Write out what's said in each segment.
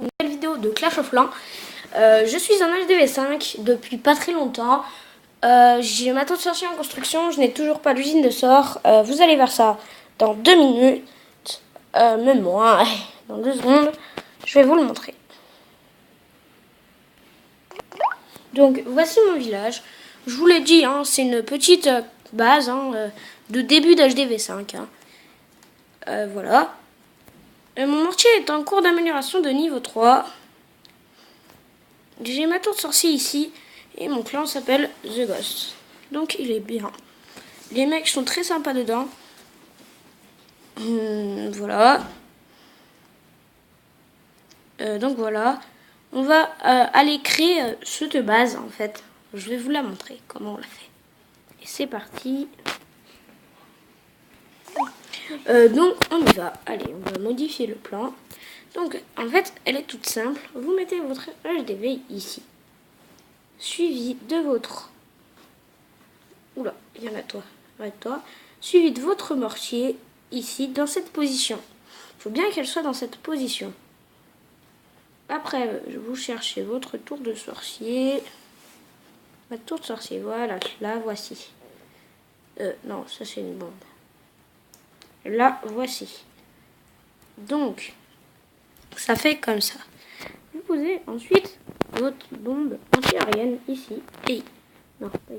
Une nouvelle vidéo de Clash of Clans. Je suis en HDV5 depuis pas très longtemps. J'ai ma tente sorcière en construction, je n'ai toujours pas l'usine de sort. Vous allez voir ça dans 2 minutes, même moins, dans 2 secondes. Je vais vous le montrer. Donc voici mon village. Je vous l'ai dit, hein, c'est une petite base de début d'HDV5. Voilà. Mon mortier est en cours d'amélioration de niveau 3. J'ai ma tour de sorcier ici et mon clan s'appelle The Ghost. Donc il est bien. Les mecs sont très sympas dedans. Voilà. Donc voilà. On va aller créer cette base en fait. Je vais vous la montrer comment on la fait. Et c'est parti. Donc on y va. Allez, on va modifier le plan. Donc en fait, elle est toute simple. Vous mettez votre HDV ici. Suivi de votre... Oula, il y en a toi. Arrête-toi. Suivi de votre mortier ici, dans cette position. Il faut bien qu'elle soit dans cette position. Après, vous cherchez votre tour de sorcier. Ma tour de sorcier, voilà, la voici. Non, ça c'est une bombe. La voici. Donc, ça fait comme ça. Vous posez ensuite votre bombe anti-aérienne ici. Et non, pas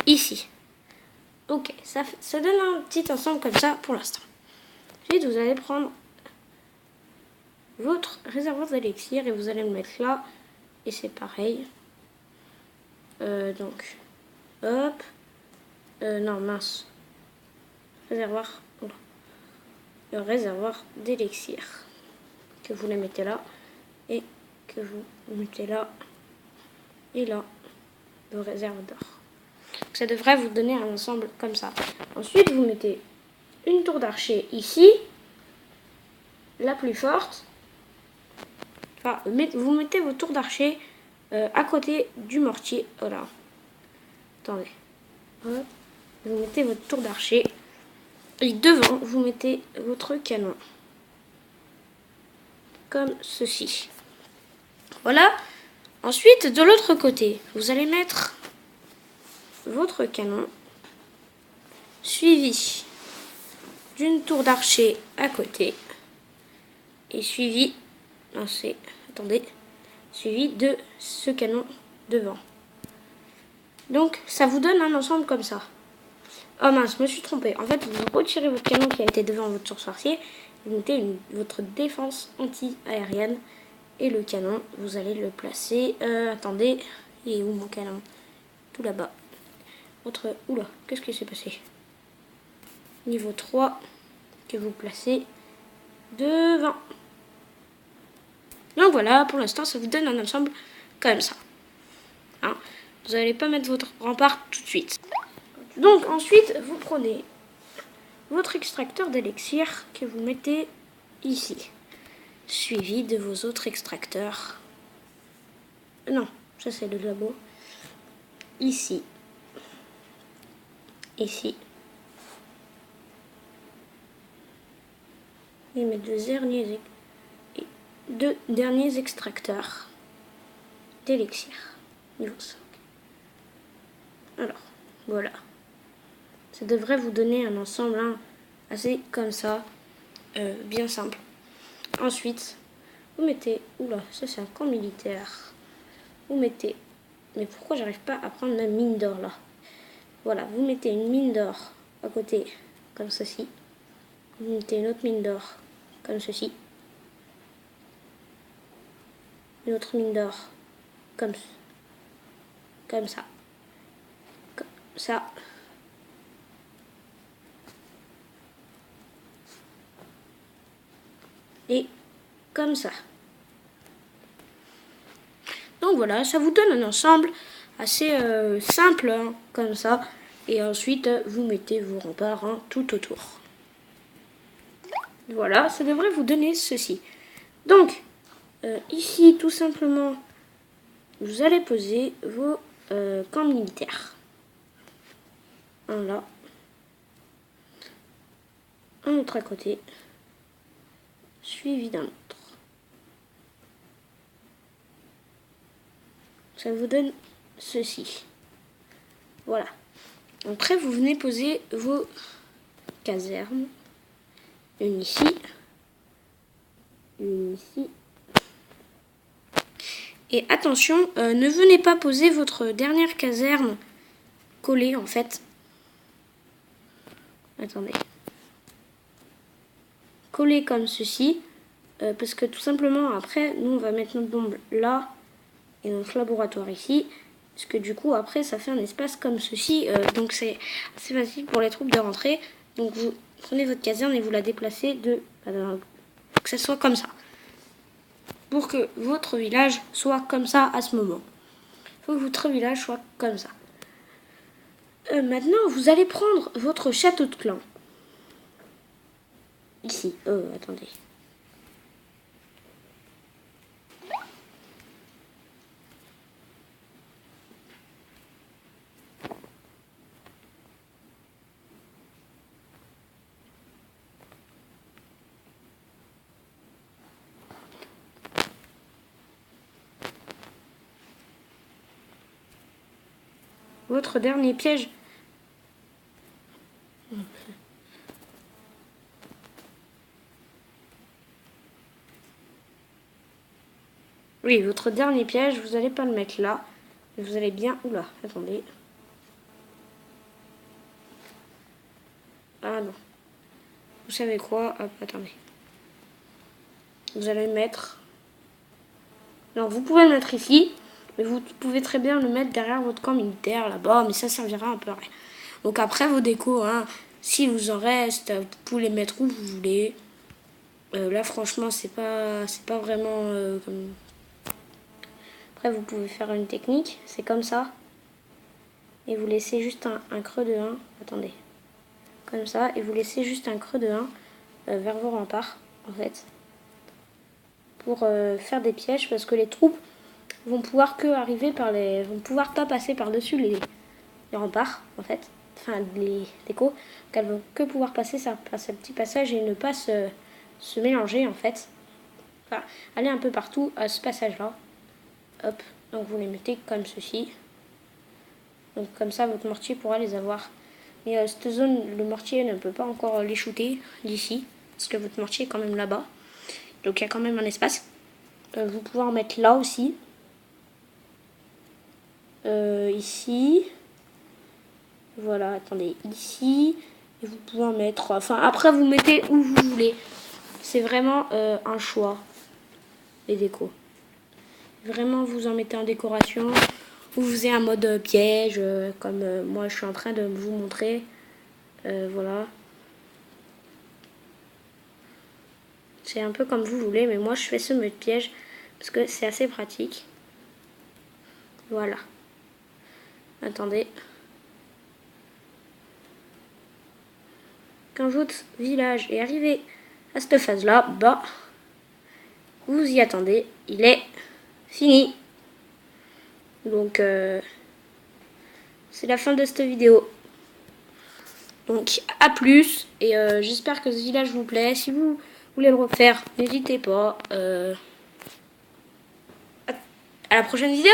ici. Ici. Ok, ça donne un petit ensemble comme ça pour l'instant. Ensuite, vous allez prendre votre réservoir d'élixir et vous allez le mettre là. Et c'est pareil. Donc, hop. Non, mince. Réservoir. Oula. Le réservoir d'élixir. Que vous le mettez là. Et que vous mettez là. Et là. De réserve d'or. Ça devrait vous donner un ensemble comme ça. Ensuite, vous mettez une tour d'archer ici. La plus forte. Enfin, vous mettez vos tours d'archer à côté du mortier. Voilà. Attendez. Hop. Vous mettez votre tour d'archer. Et devant, vous mettez votre canon. Comme ceci. Voilà. Ensuite, de l'autre côté, vous allez mettre votre canon. Suivi d'une tour d'archer à côté. Et suivi... Non, c'est... Attendez. Suivi de ce canon devant. Donc, ça vous donne un ensemble comme ça. Oh mince, je me suis trompée. En fait, vous retirez votre canon qui a été devant votre tour sorcier. Vous mettez votre défense anti-aérienne. Et le canon, vous allez le placer... attendez, il est où mon canon? Tout là-bas. Oula, qu'est-ce qui s'est passé? Niveau 3, que vous placez devant. Donc voilà, pour l'instant, ça vous donne un ensemble comme ça. Hein, vous n'allez pas mettre votre rempart tout de suite. Donc ensuite, vous prenez votre extracteur d'élixir que vous mettez ici. Suivi de vos autres extracteurs. Non, ça c'est le labo. Ici. Ici. Et mes deux derniers extracteurs d'élixir. Niveau 5. Alors, voilà. Ça devrait vous donner un ensemble assez comme ça. Bien simple. Ensuite, vous mettez... Oula, ça c'est un camp militaire. Vous mettez... Mais pourquoi j'arrive pas à prendre ma mine d'or là? Voilà, vous mettez une mine d'or à côté, comme ceci. Vous mettez une autre mine d'or, comme ceci. Une autre mine d'or, comme ça. Comme ça. Et comme ça. Donc voilà, ça vous donne un ensemble assez simple, comme ça. Et ensuite, vous mettez vos remparts tout autour. Voilà, ça devrait vous donner ceci. Donc, ici, tout simplement, vous allez poser vos camps militaires. Un là. Un autre à côté. Suivi d'un autre. ça vous donne ceci. Voilà. Après, vous venez poser vos casernes. Une ici. Une ici. Et attention, ne venez pas poser votre dernière caserne collée en fait. Attendez. Collée comme ceci. Parce que tout simplement, après, nous on va mettre notre bombe là. Et notre laboratoire ici. Parce que du coup, après, ça fait un espace comme ceci. Donc c'est assez facile pour les troupes de rentrer. Donc vous prenez votre caserne et vous la déplacez que ça soit comme ça. Pour que votre village soit comme ça à ce moment. Il faut que votre village soit comme ça. Maintenant, vous allez prendre votre château de clan. Ici. Attendez. Votre dernier piège. Oui, votre dernier piège, vous n'allez pas le mettre là. Vous allez bien... Oula, attendez. Ah non. Vous savez quoi? Hop, attendez. Vous allez le mettre... Non, vous pouvez le mettre ici. Mais vous pouvez très bien le mettre derrière votre camp militaire, là-bas. Mais ça servira un peu à rien. Donc après, vos décos, hein, si vous en reste, vous pouvez les mettre où vous voulez. Là, franchement, c'est pas vraiment comme... Après, vous pouvez faire une technique. C'est comme ça. Et vous laissez juste un creux de 1. Attendez. Comme ça. Et vous laissez juste un creux de 1 vers vos remparts, en fait. Pour faire des pièges. Parce que les troupes vont pouvoir que arriver par les... vont pouvoir pas passer par-dessus les remparts, en fait. Enfin, les décos. Donc, elles vont que pouvoir passer par ce petit passage et ne pas se mélanger, en fait. Enfin, aller un peu partout à ce passage-là. Hop. Donc, vous les mettez comme ceci. Donc comme ça, votre mortier pourra les avoir. Mais cette zone, le mortier ne peut pas encore les shooter d'ici. Parce que votre mortier est quand même là-bas. Donc il y a quand même un espace. Vous pouvez en mettre là aussi. Ici. Voilà, attendez. Ici. Et vous pouvez en mettre... Enfin, après, vous mettez où vous voulez. C'est vraiment un choix. Les décos. Vraiment, vous en mettez en décoration. Ou vous avez un mode piège, comme moi je suis en train de vous montrer. Voilà. C'est un peu comme vous voulez, mais moi je fais ce mode piège parce que c'est assez pratique. Voilà. Attendez. Quand votre village est arrivé à cette phase-là, bah, vous y attendez. Il est fini. Donc, c'est la fin de cette vidéo. Donc, à plus. Et j'espère que ce village vous plaît. Si vous voulez le refaire, n'hésitez pas. À la prochaine vidéo.